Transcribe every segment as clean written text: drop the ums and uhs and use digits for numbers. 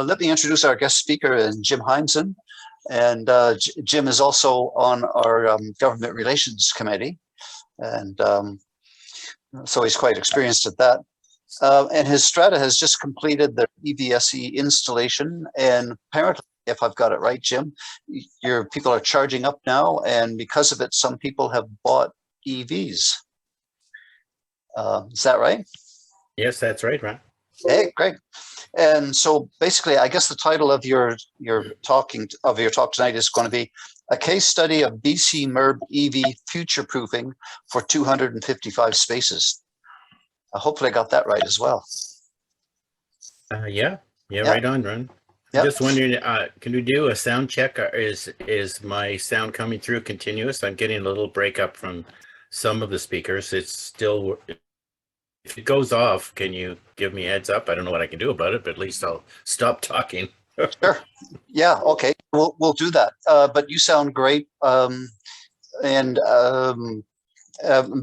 Let me introduce our guest speaker, Jim Hindson. And Jim is also on our government relations committee. And so he's quite experienced at that. And his strata has just completed the EVSE installation. And apparently, if I've got it right, Jim, your people are charging up now. And because of it, some people have bought EVs. Is that right? Yes, that's right, Ron. Hey, great. And so basically, I guess the title of your talk tonight is going to be a case study of BC MERB EV future proofing for 255 spaces. Hopefully I got that right as well. Yeah, right on, Ron. Yep. Just wondering, can we do a sound check? Is my sound coming through continuous? I'm getting a little breakup from some of the speakers. It's still, if it goes off, can you give me a heads up? I don't know what I can do about it, but at least I'll stop talking. Sure. Yeah. Okay. We'll do that. But you sound great.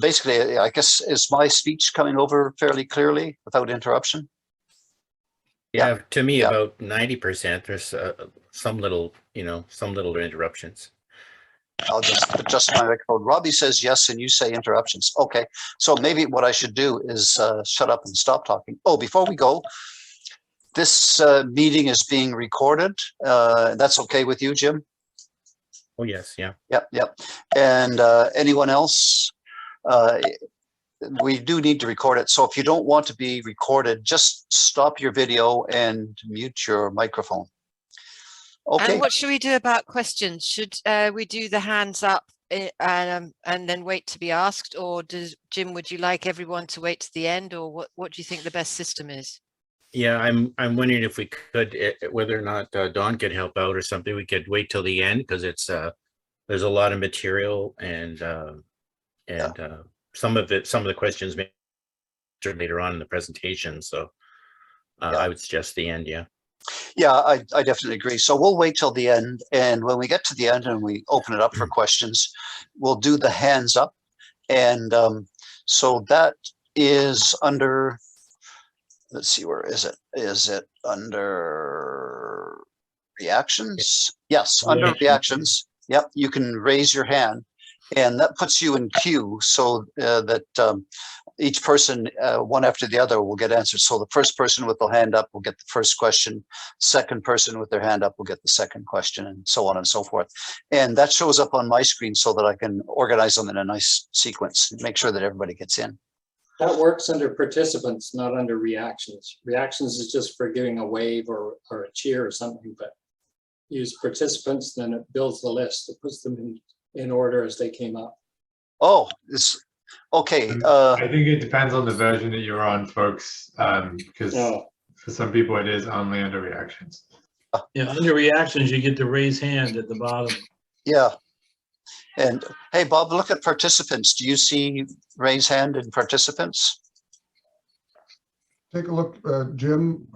Basically, I guess, is my speech coming over fairly clearly without interruption? Yeah, to me, about 90%. There's some little interruptions. I'll just adjust my microphone. Robbie says yes, and you say interruptions. Okay, so maybe what I should do is shut up and stop talking. Oh, before we go, this meeting is being recorded. That's okay with you, Jim? Oh, yes, yeah. Yep. And anyone else? We do need to record it. So if you don't want to be recorded, just stop your video and mute your microphone. Okay. And what should we do about questions? Should we do the hands up and then wait to be asked, or Jim, would you like everyone to wait to the end, or what do you think the best system is? Yeah, I'm wondering if we could, whether or not Dawn could help out or something. We could wait till the end because it's there's a lot of material and some of the questions may later on in the presentation. So I would suggest the end. Yeah. Yeah, I definitely agree. So we'll wait till the end. And when we get to the end and we open it up for questions, we'll do the hands up. And so that is under, let's see, where is it? Is it under reactions? Yes, under reactions. Yep, you can raise your hand. And that puts you in queue so that each person, one after the other, will get answered. So the first person with the hand up will get the first question. Second person with their hand up will get the second question, and so on and so forth. And that shows up on my screen so that I can organize them in a nice sequence and make sure that everybody gets in. That works under participants, not under reactions. Reactions is just for giving a wave or a cheer or something, but use participants, then it builds the list. It puts them in order as they came up. Oh, okay. I think it depends on the version that you're on, folks, because for some people it is only under reactions. Yeah, under reactions, you get to raise hand at the bottom. Yeah. And hey, Bob, look at participants. Do you see raise hand in participants? Take a look, Jim,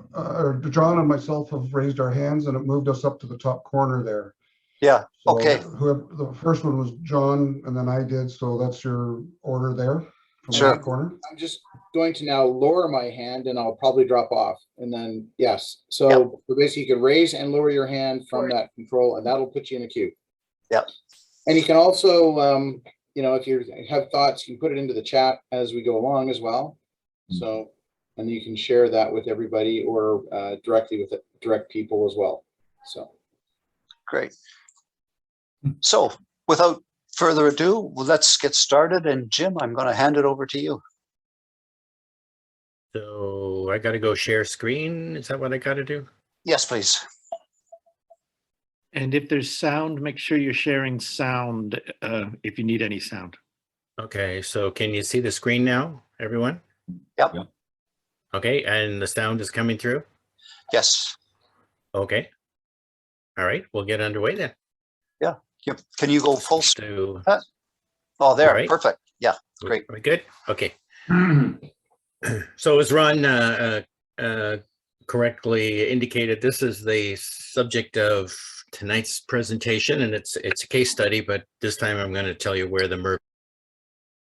John and myself have raised our hands and it moved us up to the top corner there. Yeah, so okay. The first one was John and then I did, so that's your order there from that corner. I'm just going to now lower my hand and I'll probably drop off and then, yes. So basically you can raise and lower your hand from that control and that'll put you in a queue. Yep. And you can also, if you have thoughts, you can put it into the chat as we go along as well. So, and you can share that with everybody or directly with direct people as well. So. Great. So without further ado, let's get started. And Jim, I'm going to hand it over to you. So I got to go share screen. Is that what I got to do? Yes, please. And if there's sound, make sure you're sharing sound if you need any sound. Okay, so can you see the screen now, everyone? Yep. Okay, and the sound is coming through? Yes. Okay. All right, we'll get underway then. Yeah. Can you go full screen? Oh, there. Right. Perfect. Yeah, great. Are we good? Okay. So as Ron correctly indicated, this is the subject of tonight's presentation, and it's a case study, but this time I'm going to tell you where the MERB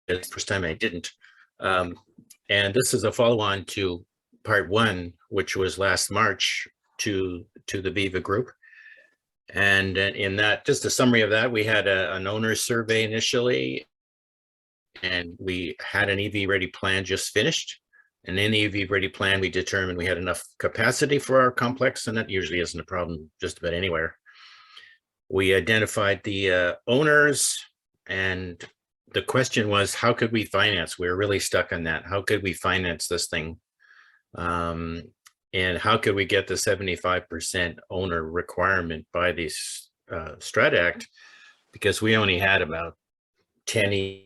is. First time I didn't. And this is a follow-on to part one, which was last March, to the Viva group. And in that, just a summary of that, we had an owner's survey initially, and we had an EV ready plan just finished. And in the EV ready plan, we determined we had enough capacity for our complex, and that usually isn't a problem just about anywhere. We identified the owners, and the question was, how could we finance? We were really stuck on that. How could we finance this thing? And how could we get the 75% owner requirement by the Strat Act? Because we only had about 10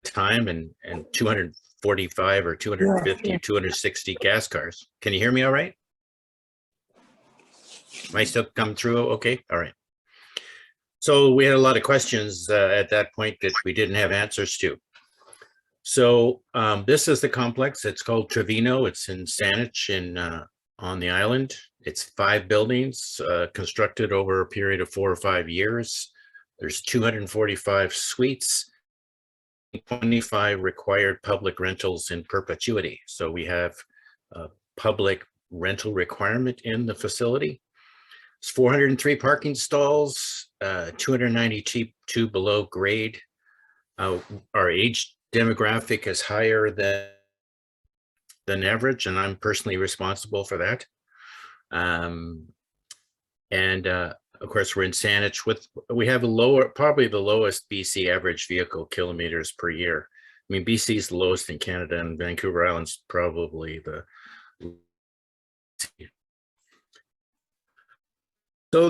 time and 245 or 250, 260 gas cars. Can you hear me all right? Am I still come through? Okay, all right. So we had a lot of questions at that point that we didn't have answers to. So this is the complex. It's called Trevino. It's in Saanich on the island. It's 5 buildings constructed over a period of 4 or 5 years. There's 245 suites, 25 required public rentals in perpetuity. So we have a public rental requirement in the facility. It's 403 parking stalls, 292 below grade. Our age demographic is higher than average, and I'm personally responsible for that. Of course, we're in Saanich we have probably the lowest BC average vehicle kilometers per year. I mean, BC is the lowest in Canada, and Vancouver Island's probably the. So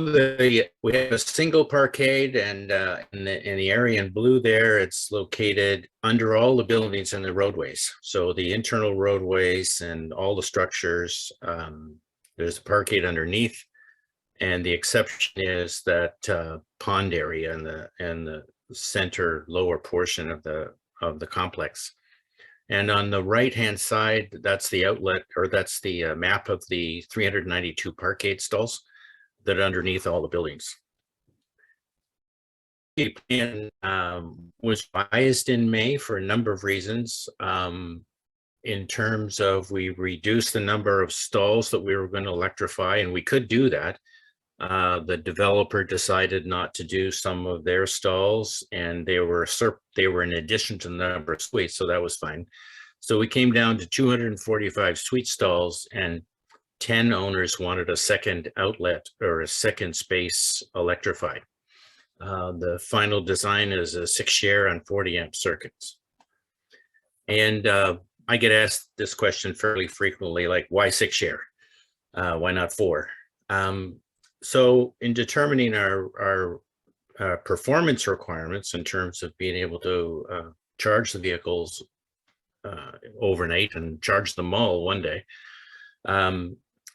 we have a single parkade, and in the area in blue there, it's located under all the buildings and the roadways. So the internal roadways and all the structures, there's a parkade underneath, and the exception is that pond area and the center lower portion of the complex. And on the right-hand side, that's the outlet, or that's the map of the 392 parkade stalls that are underneath all the buildings. The plan was biased in May for a number of reasons. In terms of, we reduced the number of stalls that we were going to electrify, and we could do that. The developer decided not to do some of their stalls, and they were in addition to the number of suites, so that was fine. So we came down to 245 suite stalls, and 10 owners wanted a second outlet or a second space electrified. The final design is a 6-share on 40 amp circuits. And I get asked this question fairly frequently, like, why 6-share? Why not 4? So in determining our performance requirements in terms of being able to charge the vehicles overnight and charge them all one day,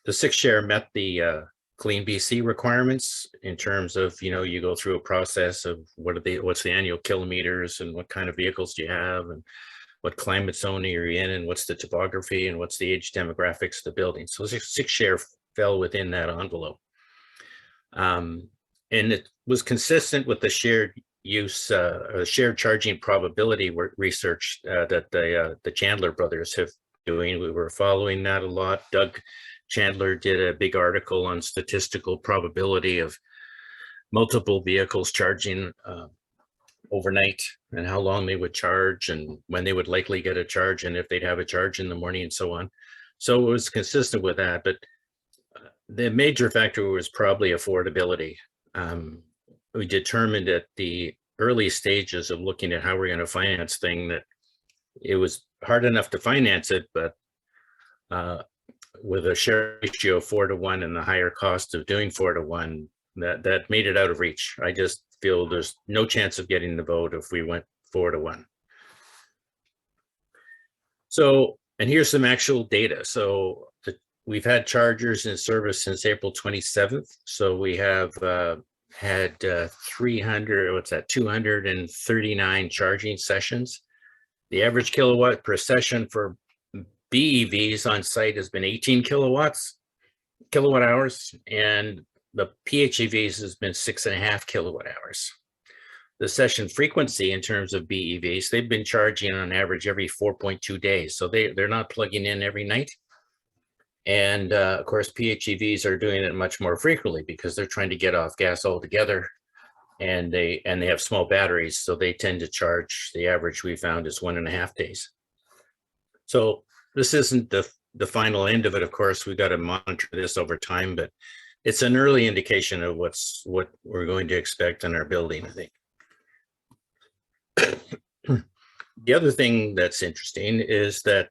the 6-share met the Clean BC requirements in terms of, you go through a process of what's the annual kilometers and what kind of vehicles do you have and what climate zone are you in and what's the topography and what's the age demographics of the building. So 6-share fell within that envelope. And it was consistent with the shared use, shared charging probability research that the Chandler brothers have doing. We were following that a lot. Doug Chandler did a big article on statistical probability of multiple vehicles charging overnight and how long they would charge and when they would likely get a charge and if they'd have a charge in the morning and so on. So it was consistent with that, but the major factor was probably affordability. We determined at the early stages of looking at how we're going to finance thing that it was hard enough to finance it, but with a share ratio of 4-to-1 and the higher cost of doing 4-to-1, that made it out of reach. I just feel there's no chance of getting the vote if we went 4-to-1. So, and here's some actual data. So we've had chargers in service since April 27th. So we have had 239 charging sessions. The average kilowatt per session for BEVs on site has been 18 kilowatt hours, and the PHEVs has been 6.5 kilowatt hours. The session frequency in terms of BEVs, they've been charging on average every 4.2 days. So they're not plugging in every night. And of course, PHEVs are doing it much more frequently because they're trying to get off gas altogether, and they have small batteries, so they tend to charge. The average we found is 1.5 days. So this isn't the final end of it. Of course, we've got to monitor this over time, but it's an early indication of what we're going to expect in our building, I think. The other thing that's interesting is that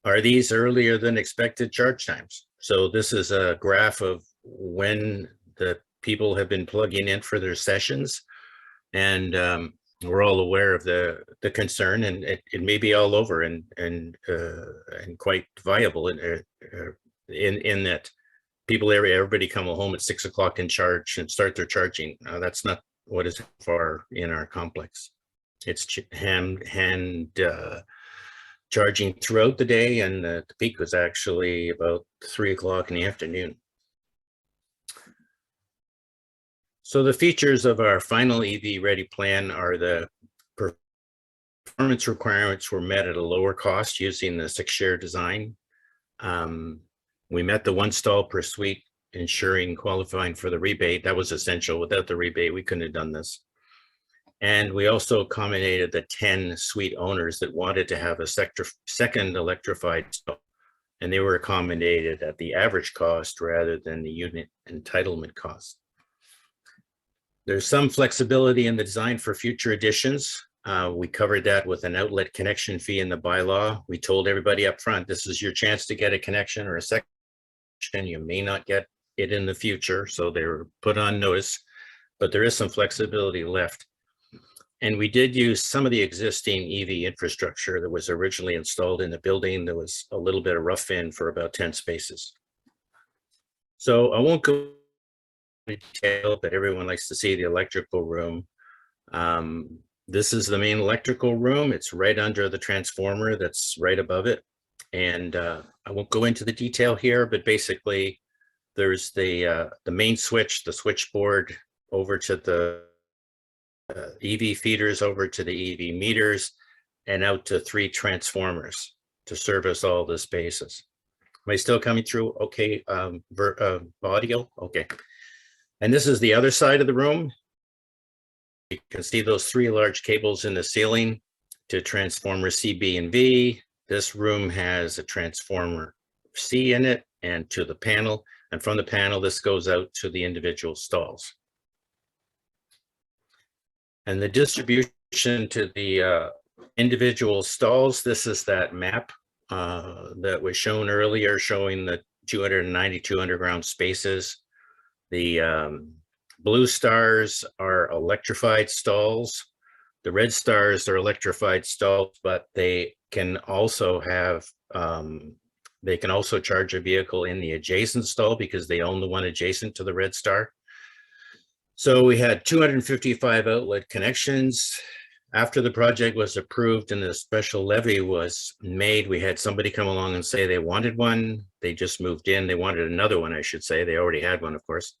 are these earlier than expected charge times? So this is a graph of when the people have been plugging in for their sessions, and we're all aware of the concern, and it may be all over and quite viable in that people, everybody come home at 6 o'clock and charge and start their charging. That's not what is far in our complex. It's hand charging throughout the day, and the peak was actually about 3 o'clock in the afternoon. So the features of our final EV ready plan are the performance requirements were met at a lower cost using the 6-share design. We met the 1 stall per suite, ensuring qualifying for the rebate. That was essential. Without the rebate, we couldn't have done this. And we also accommodated the 10 suite owners that wanted to have a second electrified stall, and they were accommodated at the average cost rather than the unit entitlement cost. There's some flexibility in the design for future additions. We covered that with an outlet connection fee in the bylaw. We told everybody up front, this is your chance to get a connection or a second. You may not get it in the future, so they were put on notice, but there is some flexibility left. And we did use some of the existing EV infrastructure that was originally installed in the building. There was a little bit of rough in for about 10 spaces. So I won't go into detail, but everyone likes to see the electrical room. This is the main electrical room. It's right under the transformer that's right above it. And I won't go into the detail here, but basically there's the main switch, the switchboard over to the EV feeders, over to the EV meters, and out to 3 transformers to service all the spaces. Am I still coming through? Okay, audio, okay. And this is the other side of the room. You can see those 3 large cables in the ceiling to transformer C, B, and V. This room has a transformer C in it and to the panel. And from the panel, this goes out to the individual stalls. And the distribution to the individual stalls, this is that map that was shown earlier, showing the 292 underground spaces. The blue stars are electrified stalls. The red stars are electrified stalls, but they can also have, they can also charge a vehicle in the adjacent stall because they own the one adjacent to the red star. So we had 255 outlet connections. After the project was approved and the special levy was made, we had somebody come along and say they wanted one. They just moved in. They wanted another one, I should say. They already had one, of course.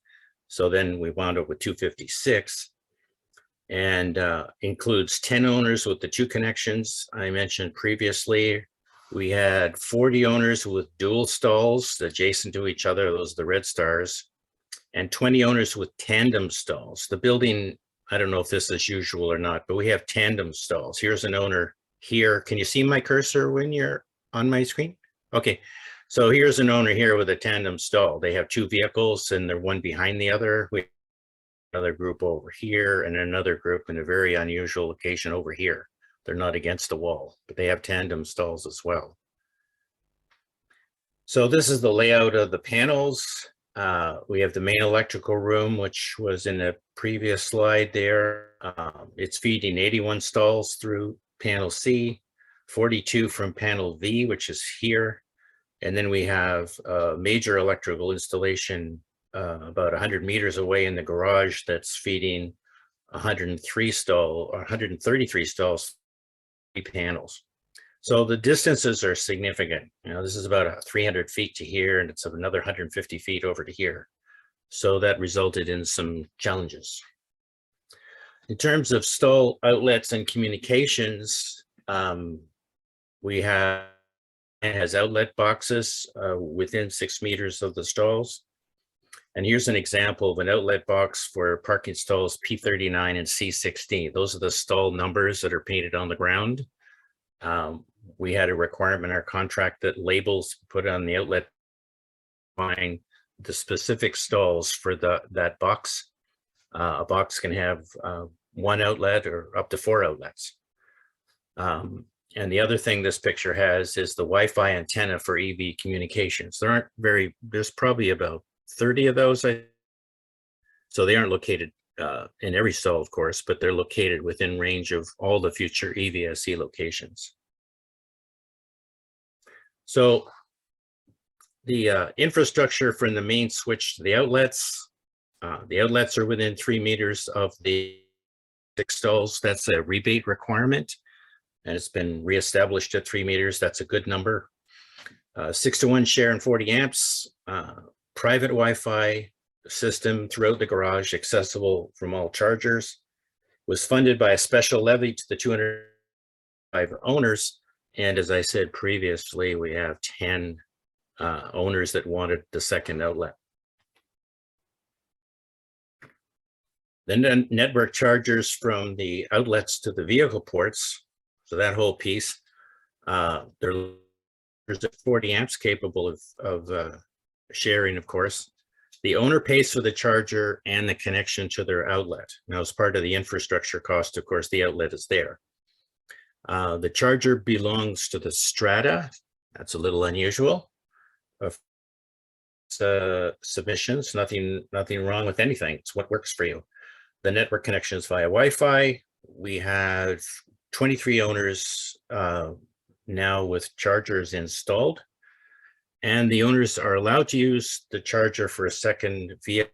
So then we wound up with 256, and includes 10 owners with the 2 connections I mentioned previously. We had 40 owners with dual stalls adjacent to each other. Those are the red stars. And 20 owners with tandem stalls. The building, I don't know if this is usual or not, but we have tandem stalls. Here's an owner here. Can you see my cursor when you're on my screen? Okay, so here's an owner here with a tandem stall. They have 2 vehicles and they're one behind the other. We have another group over here and another group in a very unusual location over here. They're not against the wall, but they have tandem stalls as well. So this is the layout of the panels. We have the main electrical room, which was in the previous slide there. It's feeding 81 stalls through panel C, 42 from panel V, which is here. And then we have a major electrical installation about 100 meters away in the garage that's feeding 133 stalls, 3 panels. So the distances are significant. You know, this is about 300 feet to here, and it's another 150 feet over to here. So that resulted in some challenges. In terms of stall outlets and communications, we have and has outlet boxes within 6 meters of the stalls. And here's an example of an outlet box for parking stalls P39 and C16. Those are the stall numbers that are painted on the ground. We had a requirement in our contract that labels put on the outlet find the specific stalls for that box. A box can have 1 outlet or up to 4 outlets. And the other thing this picture has is the Wi-Fi antenna for EV communications. There's probably about 30 of those. So they aren't located in every stall, of course, but they're located within range of all the future EVSE locations. So the infrastructure from the main switch to the outlets are within 3 meters of the 6 stalls. That's a rebate requirement, and it's been reestablished at 3 meters. That's a good number. 6-to-1 share and 40 amps, private Wi-Fi system throughout the garage, accessible from all chargers. Was funded by a special levy to the 205 owners. And as I said previously, we have 10 owners that wanted the second outlet. Then network chargers from the outlets to the vehicle ports. So that whole piece, there's 40 amps capable of sharing, of course. The owner pays for the charger and the connection to their outlet. Now, as part of the infrastructure cost, of course, the outlet is there. The charger belongs to the strata. That's a little unusual. Submissions, nothing wrong with anything. It's what works for you. The network connection is via Wi-Fi. We have 23 owners now with chargers installed, and the owners are allowed to use the charger for a second via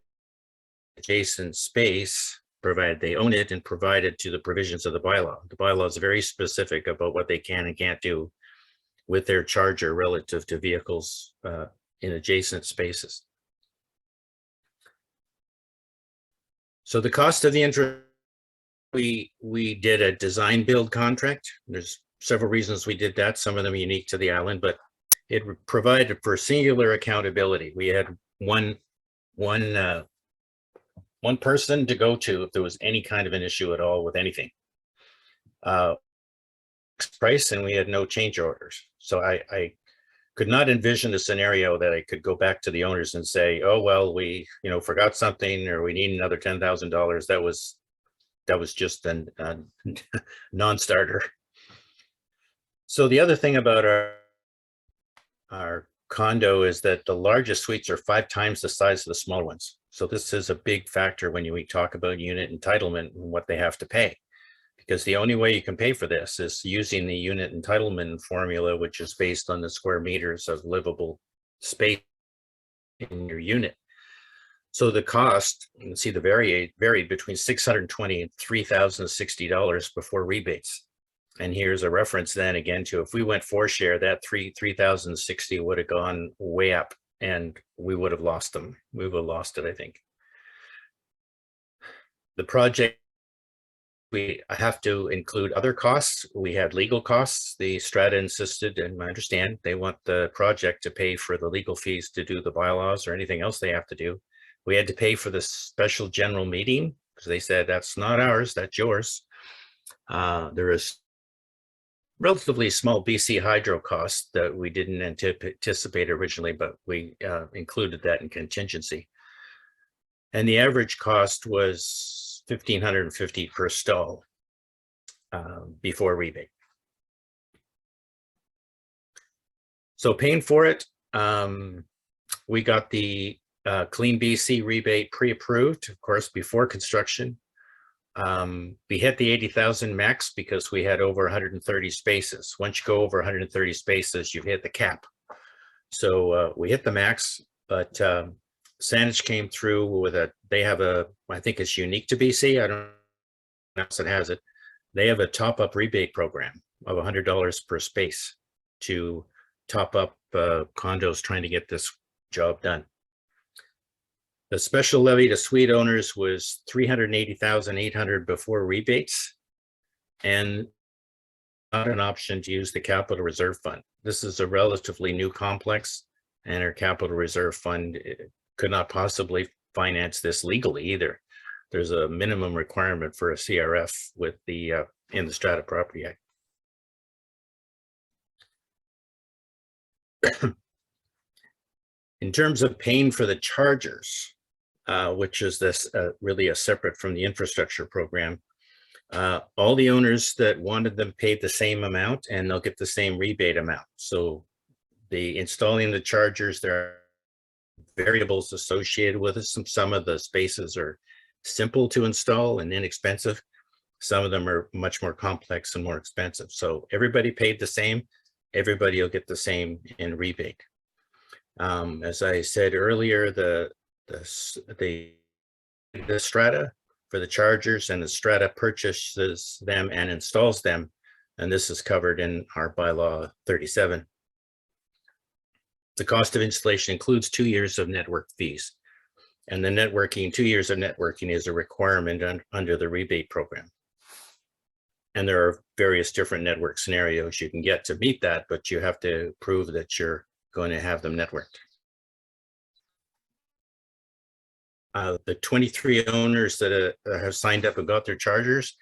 adjacent space, provided they own it and provided to the provisions of the bylaw. The bylaw is very specific about what they can and can't do with their charger relative to vehicles in adjacent spaces. So the cost of the we did a design build contract. There's several reasons we did that, some of them unique to the island, but it provided for singular accountability. We had one person to go to if there was any kind of an issue at all with anything. Price, and we had no change orders. So I could not envision a scenario that I could go back to the owners and say, oh, well, we forgot something, or we need another $10,000. That was just a non-starter. So the other thing about our condo is that the largest suites are 5 times the size of the small ones. So this is a big factor when we talk about unit entitlement and what they have to pay. Because the only way you can pay for this is using the unit entitlement formula, which is based on the square meters of livable space in your unit. So the cost, you can see the varied between $620 and $3,060 before rebates. And here's a reference then again to if we went 4-share, that $3,060 would have gone way up, and we would have lost them. We would have lost it, I think. The project, we have to include other costs. We had legal costs. The strata insisted, and I understand, they want the project to pay for the legal fees to do the bylaws or anything else they have to do. We had to pay for the special general meeting because they said, that's not ours, that's yours. There is relatively small BC hydro costs that we didn't anticipate originally, but we included that in contingency. And the average cost was $1,550 per stall before rebate. So paying for it, we got the Clean BC rebate pre-approved, of course, before construction. We hit the 80,000 max because we had over 130 spaces. Once you go over 130 spaces, you hit the cap. So we hit the max, but Saanich came through with they have I think it's unique to BC. I don't know if else it has it. They have a top-up rebate program of $100 per space to top up condos trying to get this job done. The special levy to suite owners was $380,800 before rebates, and not an option to use the capital reserve fund. This is a relatively new complex, and our capital reserve fund could not possibly finance this legally either. There's a minimum requirement for a CRF with the in the Strata Property Act. In terms of paying for the chargers, which is this really a separate from the infrastructure program, all the owners that wanted them paid the same amount, and they'll get the same rebate amount. So the installing the chargers, there are variables associated with it. Some of the spaces are simple to install and inexpensive. Some of them are much more complex and more expensive. So everybody paid the same. Everybody will get the same in rebate. As I said earlier, the Strata for the chargers, and the Strata purchases them and installs them, and this is covered in our bylaw 37. The cost of installation includes 2 years of network fees, and the networking, 2 years of networking is a requirement under the rebate program. And there are various different network scenarios you can get to meet that, but you have to prove that you're going to have them networked. The 23 owners that have signed up and got their chargers,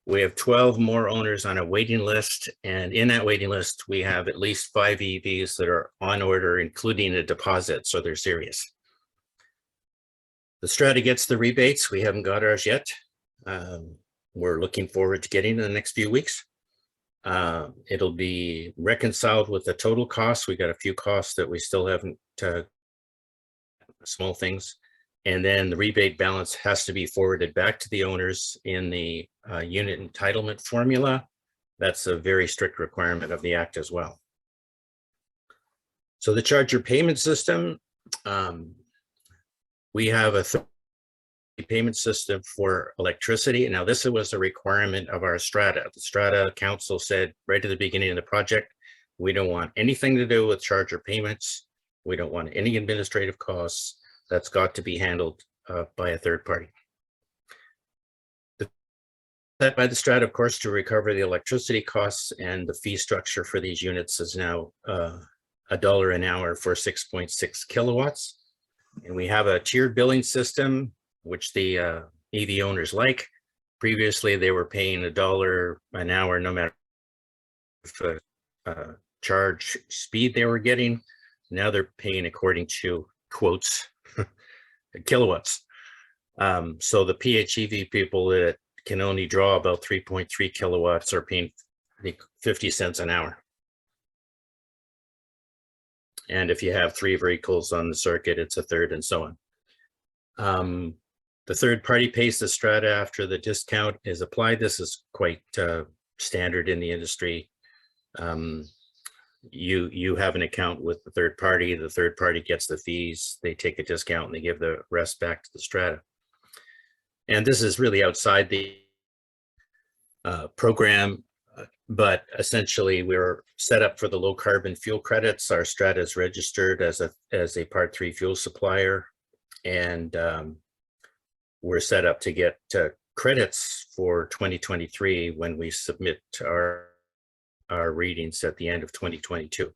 we have 12 more owners on a waiting list. And in that waiting list, we have at least 5 EVs that are on order, including a deposit, so they're serious. The Strata gets the rebates. We haven't got ours yet. We're looking forward to getting in the next few weeks. It'll be reconciled with the total costs. We got a few costs that we still haven't, small things. And then the rebate balance has to be forwarded back to the owners in the unit entitlement formula. That's a very strict requirement of the Act as well. So the charger payment system, we have a payment system for electricity. Now, this was a requirement of our Strata. The Strata Council said right at the beginning of the project, we don't want anything to do with charger payments. We don't want any administrative costs. That's got to be handled by a third party. Set by the Strata, of course, to recover the electricity costs, and the fee structure for these units is now $1 an hour for 6.6 kilowatts. And we have a tiered billing system, which the EV owners like. Previously, they were paying $1 an hour, no matter if charge speed they were getting. Now they're paying according to quotes, kilowatts. So the PHEV people that can only draw about 3.3 kilowatts are paying 50 cents an hour. And if you have 3 vehicles on the circuit, it's a third, and so on. The third party pays the Strata after the discount is applied. This is quite standard in the industry. You have an account with the third party gets the fees, they take a discount, and they give the rest back to the Strata. And this is really outside the program, but essentially we're set up for the low carbon fuel credits. Our Strata is registered as a Part 3 fuel supplier, and we're set up to get credits for 2023 when we submit our readings at the end of 2022.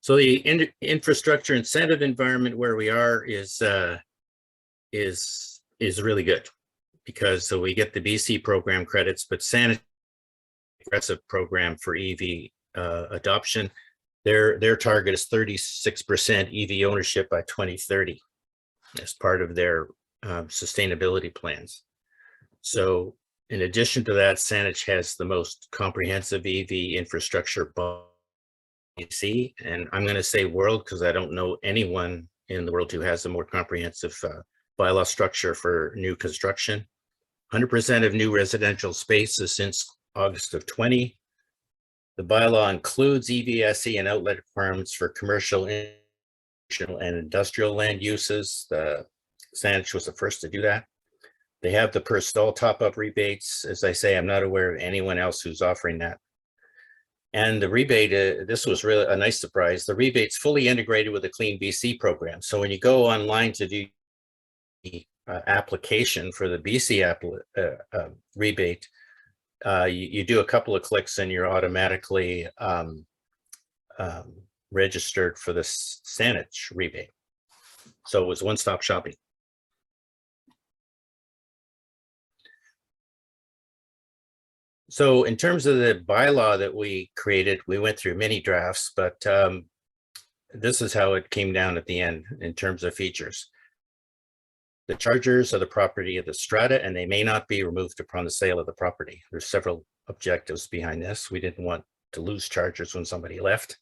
So the infrastructure incentive environment where we are is really good, because we get the BC program credits, but Sanity aggressive program for EV adoption. Their target is 36% EV ownership by 2030 as part of their sustainability plans. So in addition to that, Saanich has the most comprehensive EV infrastructure BC, and I'm going to say world because I don't know anyone in the world who has a more comprehensive bylaw structure for new construction. 100% of new residential spaces since August of 20. The bylaw includes EVSE and outlet requirements for commercial and industrial land uses. Saanich was the first to do that. They have the per stall top-up rebates. As I say, I'm not aware of anyone else who's offering that. And the rebate, this was really a nice surprise. The rebate's fully integrated with the Clean BC program. So when you go online to do the application for the BC rebate, you do a couple of clicks and you're automatically registered for the Saanich rebate. So it was one-stop shopping. So in terms of the bylaw that we created, we went through many drafts, but this is how it came down at the end in terms of features. The chargers are the property of the strata, and they may not be removed upon the sale of the property. There's several objectives behind this. We didn't want to lose chargers when somebody left.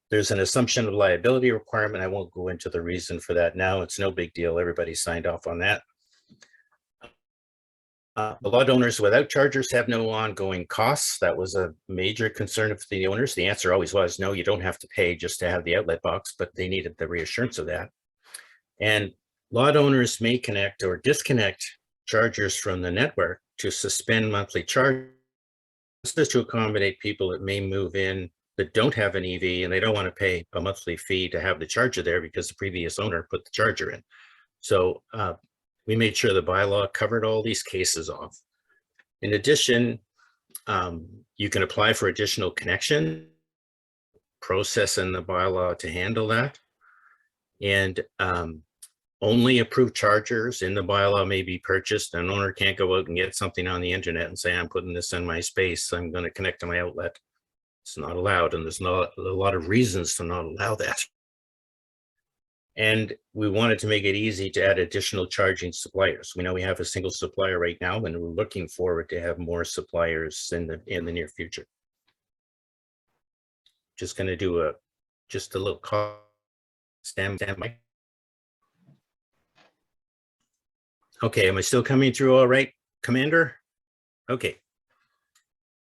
There's an assumption of liability requirement. I won't go into the reason for that now. It's no big deal. Everybody signed off on that. The lot owners without chargers have no ongoing costs. That was a major concern of the owners. The answer always was, no, you don't have to pay just to have the outlet box, but they needed the reassurance of that. And lot owners may connect or disconnect chargers from the network to suspend monthly charges. This is to accommodate people that may move in that don't have an EV and they don't want to pay a monthly fee to have the charger there because the previous owner put the charger in. So we made sure the bylaw covered all these cases off. In addition, you can apply for additional connection, process in the bylaw to handle that. And only approved chargers in the bylaw may be purchased. An owner can't go out and get something on the internet and say, I'm putting this in my space, I'm going to connect to my outlet. It's not allowed, and there's not a lot of reasons to not allow that. And we wanted to make it easy to add additional charging suppliers. We know we have a single supplier right now, and we're looking forward to have more suppliers in the near future. Just going to do a little call. Stand by. Okay, am I still coming through all right, Commander? Okay.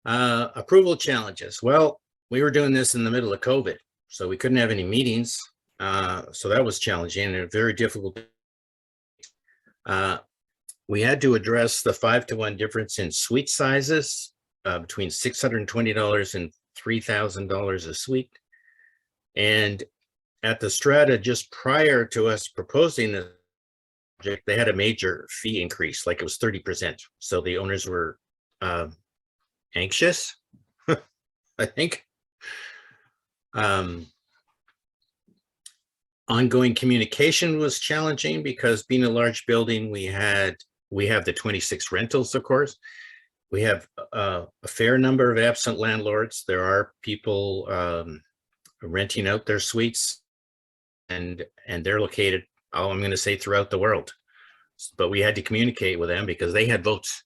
Approval challenges. Well, we were doing this in the middle of COVID, so we couldn't have any meetings. So that was challenging and very difficult. We had to address the 5-to-1 difference in suite sizes between $620 and $3,000 a suite. And at the strata, just prior to us proposing the project, they had a major fee increase, like it was 30%. So the owners were anxious, I think. Ongoing communication was challenging because being a large building, we have the 26 rentals, of course. We have a fair number of absent landlords. There are people renting out their suites, and they're located, I'm going to say, throughout the world. But we had to communicate with them because they had votes.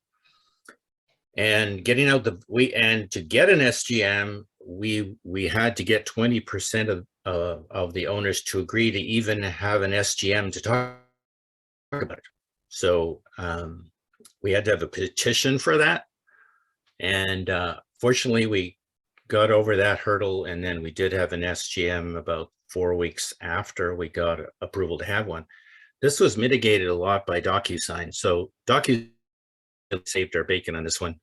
And getting out and to get an SGM, we had to get 20% of the owners to agree to even have an SGM to talk about it. So we had to have a petition for that. And fortunately, we got over that hurdle, and then we did have an SGM about 4 weeks after we got approval to have one. This was mitigated a lot by DocuSign. So DocuSign saved our bacon on this one,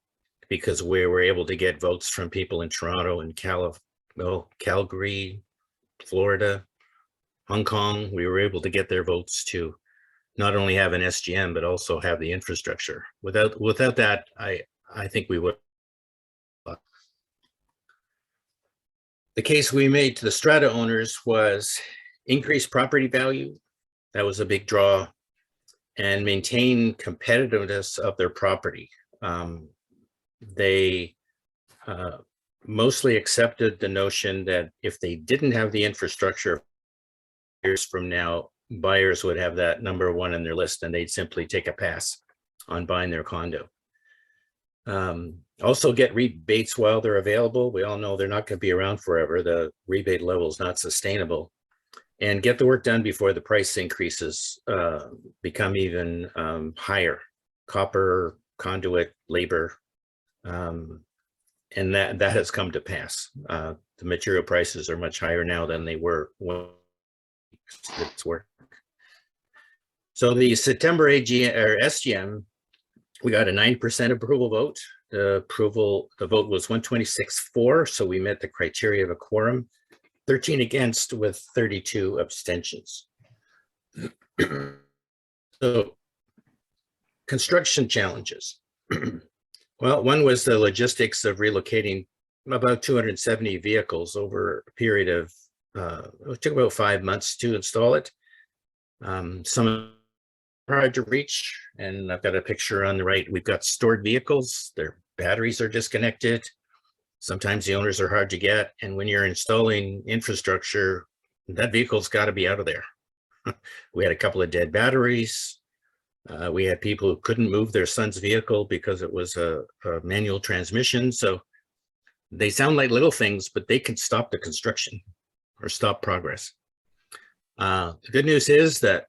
because we were able to get votes from people in Toronto and Calgary, Florida, Hong Kong. We were able to get their votes to not only have an SGM, but also have the infrastructure. Without that, I think we would. The case we made to the strata owners was increase property value. That was a big draw, and maintain competitiveness of their property. They mostly accepted the notion that if they didn't have the infrastructure, years from now, buyers would have that number one on their list, and they'd simply take a pass on buying their condo. Also get rebates while they're available. We all know they're not going to be around forever. The rebate level is not sustainable. And get the work done before the price increases become even higher. Copper, conduit, labor, and that has come to pass. The material prices are much higher now than they were when it's work. So the September SGM, we got a 9% approval vote. The vote was 126-4, so we met the criteria of a quorum. 13 against with 32 abstentions. So Construction challenges. Well, one was the logistics of relocating about 270 vehicles over a period of, it took about 5 months to install it. Some are hard to reach, and I've got a picture on the right. We've got stored vehicles, their batteries are disconnected. Sometimes the owners are hard to get, and when you're installing infrastructure, that vehicle's got to be out of there. We had a couple of dead batteries. We had people who couldn't move their son's vehicle because it was a manual transmission. So they sound like little things, but they can stop the construction or stop progress. The good news is that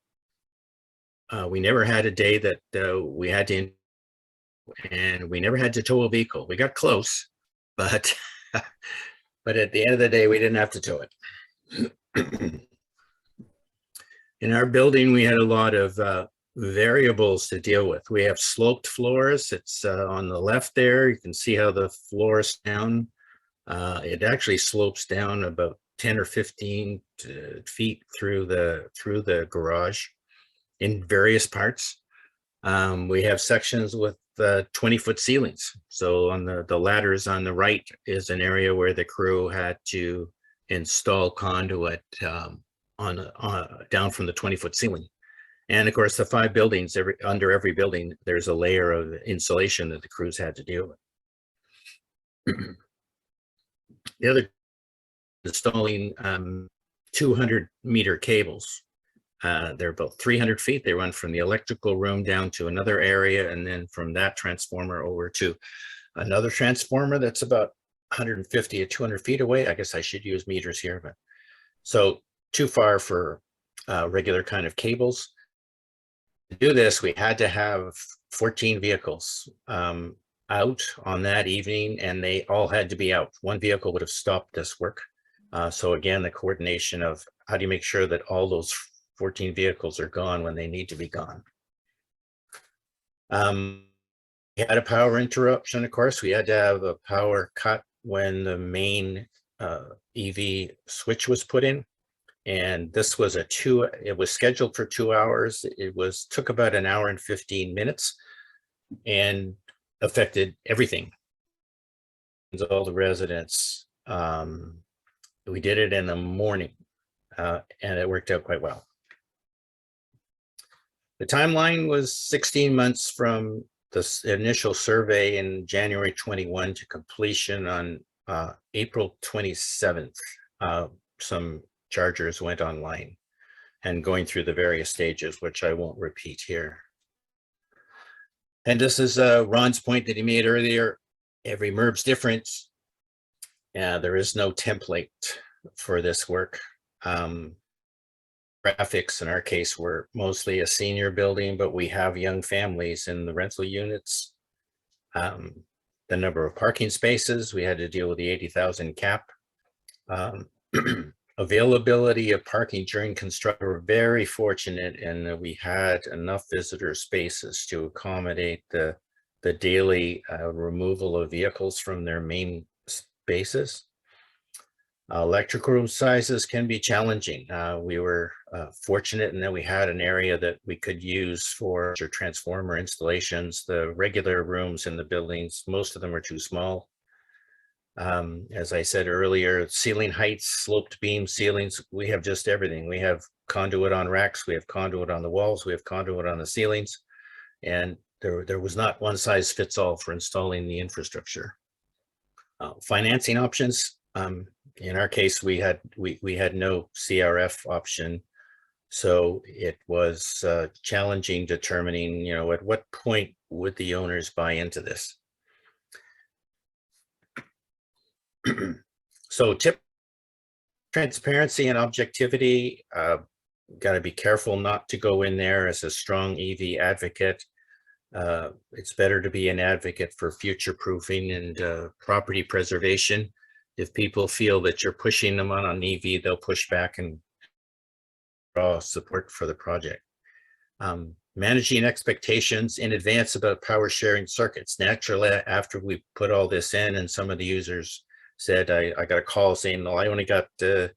we never had a day that we had to, and we never had to tow a vehicle. We got close, but but at the end of the day, we didn't have to tow it. In our building, we had a lot of variables to deal with. We have sloped floors. It's on the left there. You can see how the floor is down. It actually slopes down about 10 or 15 feet through the garage in various parts. We have sections with 20-foot ceilings. So on the ladders on the right is an area where the crew had to install conduit down from the 20-foot ceiling. And of course, the 5 buildings, under every building, there's a layer of insulation that the crews had to deal with. The other, installing 200-meter cables. They're about 300 feet. They run from the electrical room down to another area, and then from that transformer over to another transformer that's about 150 or 200 feet away. I guess I should use meters here, but so too far for regular kind of cables. To do this, we had to have 14 vehicles out on that evening, and they all had to be out. One vehicle would have stopped this work. So again, the coordination of how do you make sure that all those 14 vehicles are gone when they need to be gone. We had a power interruption, of course. We had to have a power cut when the main EV switch was put in. And this was it was scheduled for 2 hours. It took about 1 hour and 15 minutes and affected everything. All the residents. We did it in the morning and it worked out quite well. The timeline was 16 months from the initial survey in January 21 to completion on April 27th. Some chargers went online and going through the various stages, which I won't repeat here. And this is Ron's point that he made earlier. Every MERB's different. There is no template for this work. Graphics in our case were mostly a senior building, but we have young families in the rental units. The number of parking spaces, we had to deal with the 80,000 cap. Availability of parking during construction, we're very fortunate in that we had enough visitor spaces to accommodate the daily removal of vehicles from their main spaces. Electric room sizes can be challenging. We were fortunate in that we had an area that we could use for transformer installations. The regular rooms in the buildings, most of them are too small. As I said earlier, ceiling heights, sloped beam ceilings, we have just everything. We have conduit on racks, we have conduit on the walls, we have conduit on the ceilings, and there was not one size fits all for installing the infrastructure. Financing options, in our case, we had no CRF option, so it was challenging determining, at what point would the owners buy into this. So transparency and objectivity, got to be careful not to go in there as a strong EV advocate. It's better to be an advocate for future proofing and property preservation. If people feel that you're pushing them on an EV, they'll push back and draw support for the project. Managing expectations in advance about power sharing circuits. Naturally, after we put all this in and some of the users said, I got a call saying, well, I only got, it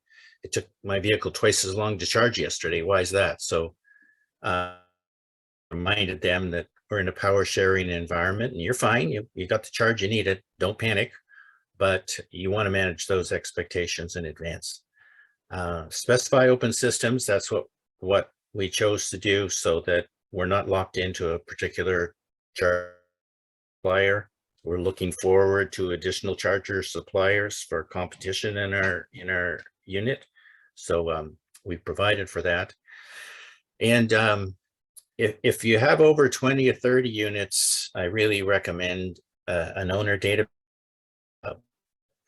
took my vehicle twice as long to charge yesterday. Why is that? So reminded them that we're in a power sharing environment, and you're fine. You got the charge you needed. Don't panic, but you want to manage those expectations in advance. Specify open systems. That's what we chose to do, so that we're not locked into a particular charge supplier. We're looking forward to additional charger suppliers for competition in our unit. So we provided for that. And if you have over 20 or 30 units, I really recommend an owner data.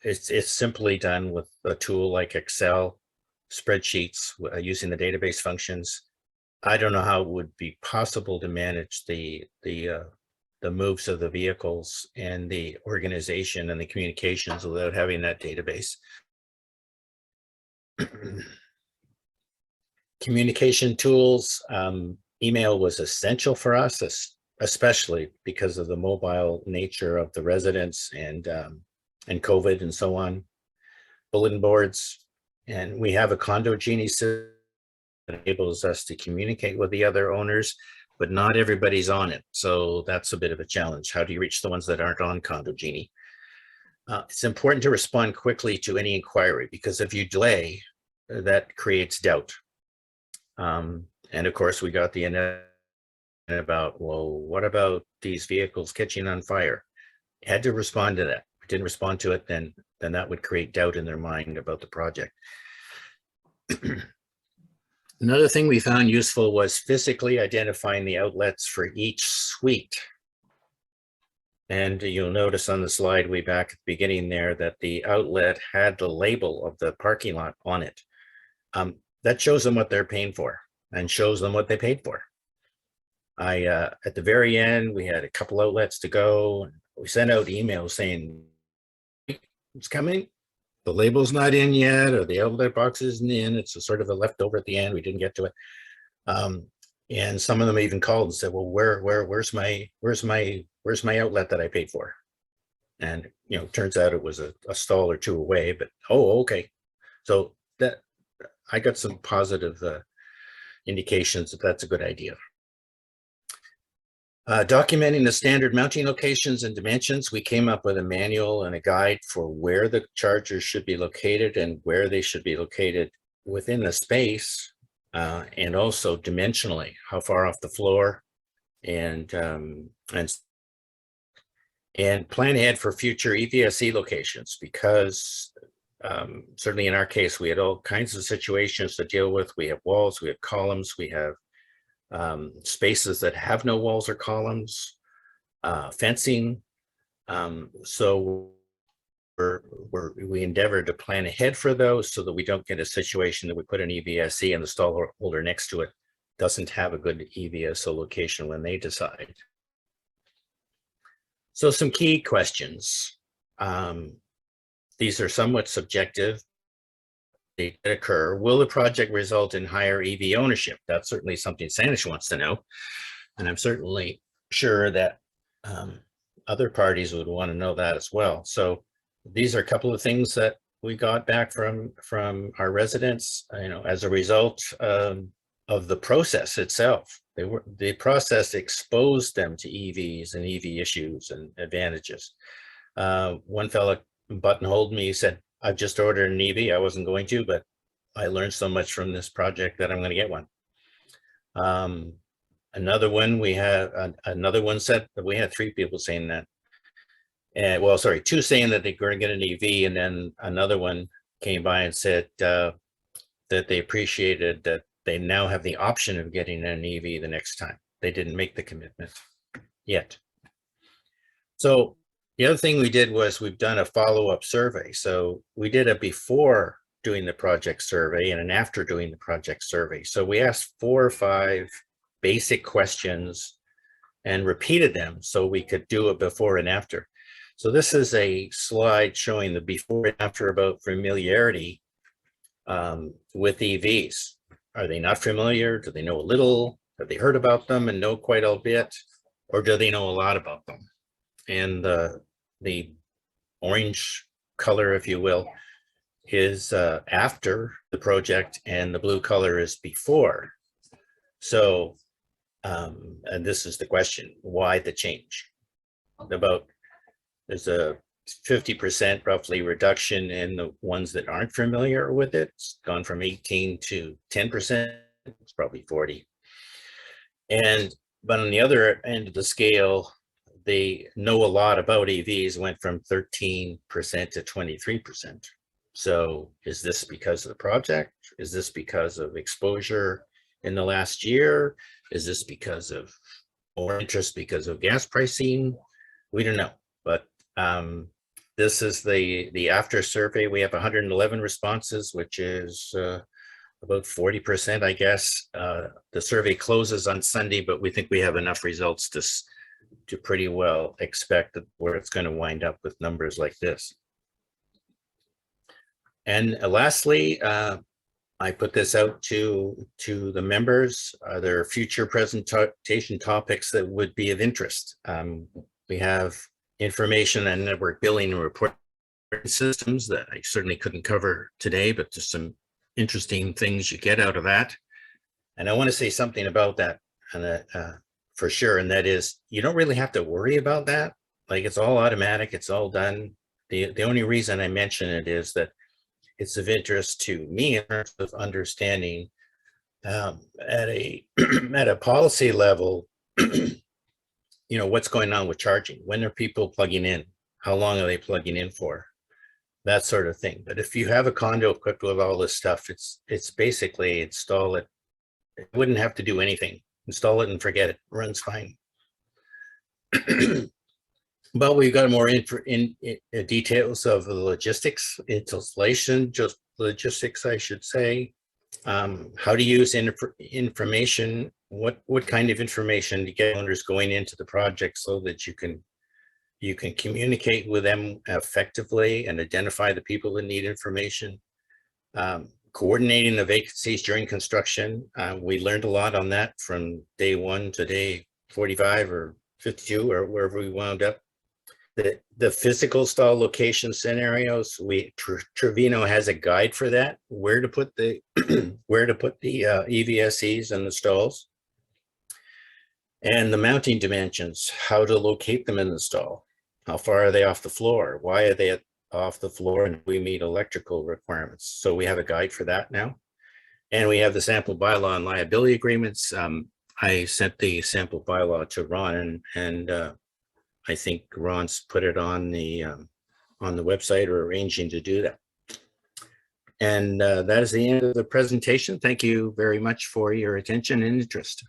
It's simply done with a tool like Excel, spreadsheets, using the database functions. I don't know how it would be possible to manage the moves of the vehicles and the organization and the communications without having that database. Communication tools, email was essential for us, especially because of the mobile nature of the residents and COVID and so on. Bulletin boards, and we have a Condo Genie system that enables us to communicate with the other owners, but not everybody's on it. So that's a bit of a challenge. How do you reach the ones that aren't on Condo Genie? It's important to respond quickly to any inquiry, because if you delay, that creates doubt. And of course, we got the internet about, well, what about these vehicles catching on fire? Had to respond to that. If we didn't respond to it, then that would create doubt in their mind about the project. Another thing we found useful was physically identifying the outlets for each suite. And you'll notice on the slide way back at the beginning there that the outlet had the label of the parking lot on it. That shows them what they're paying for and shows them what they paid for. At the very end, we had a couple outlets to go. We sent out emails saying, it's coming. The label's not in yet, or the outlet box isn't in. It's a sort of a leftover at the end. We didn't get to it. And some of them even called and said, well, where's my outlet that I paid for? And, you know, turns out it was a stall or two away, but, oh, okay. So that I got some positive indications that that's a good idea. Documenting the standard mounting locations and dimensions, we came up with a manual and a guide for where the chargers should be located and where they should be located within the space, and also dimensionally, how far off the floor, and plan ahead for future EVSE locations, because certainly in our case, we had all kinds of situations to deal with. We have walls, we have columns, we have spaces that have no walls or columns, fencing. So we endeavor to plan ahead for those so that we don't get a situation that we put an EVSE and the stall holder next to it doesn't have a good EVSE location when they decide. So some key questions. These are somewhat subjective. They occur. Will the project result in higher EV ownership? That's certainly something Sanish wants to know. And I'm certainly sure that other parties would want to know that as well. So these are a couple of things that we got back from our residents, you know, as a result of the process itself. The process exposed them to EVs and EV issues and advantages. One fella buttonholed me, he said, I've just ordered an EV. I wasn't going to, but I learned so much from this project that I'm going to get one. Another one said that we had 3 people saying that. And well, sorry, 2 saying that they're going to get an EV, and then another one came by and said that they appreciated that they now have the option of getting an EV the next time. They didn't make the commitment yet. So the other thing we did was we've done a follow-up survey. So we did a before doing the project survey and an after doing the project survey. So we asked 4 or 5 basic questions and repeated them so we could do a before and after. So this is a slide showing the before and after about familiarity with EVs. Are they not familiar? Do they know a little? Have they heard about them and know quite a bit? Or do they know a lot about them? And the orange color, if you will, is after the project, and the blue color is before. So And this is the question, why the change? There's a 50% roughly reduction in the ones that aren't familiar with it. It's gone from 18 to 10%, it's probably 40. But on the other end of the scale, they know a lot about EVs, went from 13% to 23%. So is this because of the project? Is this because of exposure in the last year? Is this because of more interest because of gas pricing? We don't know, but this is the after survey. We have 111 responses, which is about 40%, I guess. The survey closes on Sunday, but we think we have enough results to pretty well expect where it's going to wind up with numbers like this. And lastly, I put this out to the members. Are there future presentation topics that would be of interest? We have information and network billing and reporting systems that I certainly couldn't cover today, but just some interesting things you get out of that. And I want to say something about that for sure. And that is, you don't really have to worry about that. Like, it's all automatic, it's all done. The only reason I mention it is that it's of interest to me in terms of understanding at a at a policy level, what's going on with charging. When are people plugging in? How long are they plugging in for? That sort of thing. But if you have a condo equipped with all this stuff, it's basically install it. It wouldn't have to do anything. Install it and forget it. Runs fine. But we've got more details of the logistics, installation, just logistics, I should say. How to use information, what kind of information to get owners going into the project so that you can communicate with them effectively and identify the people that need information. Coordinating the vacancies during construction. We learned a lot on that from day 1 to day 45 or 52 or wherever we wound up. The physical stall location scenarios, Trevino has a guide for that, where to put the EVSEs and the stalls, and the mounting dimensions, how to locate them in the stall, how far are they off the floor, why are they off the floor, and we meet electrical requirements. So we have a guide for that now, and we have the sample bylaw and liability agreements. I sent the sample bylaw to Ron, and I think Ron's put it on the website or arranging to do that. And that is the end of the presentation. Thank you very much for your attention and interest.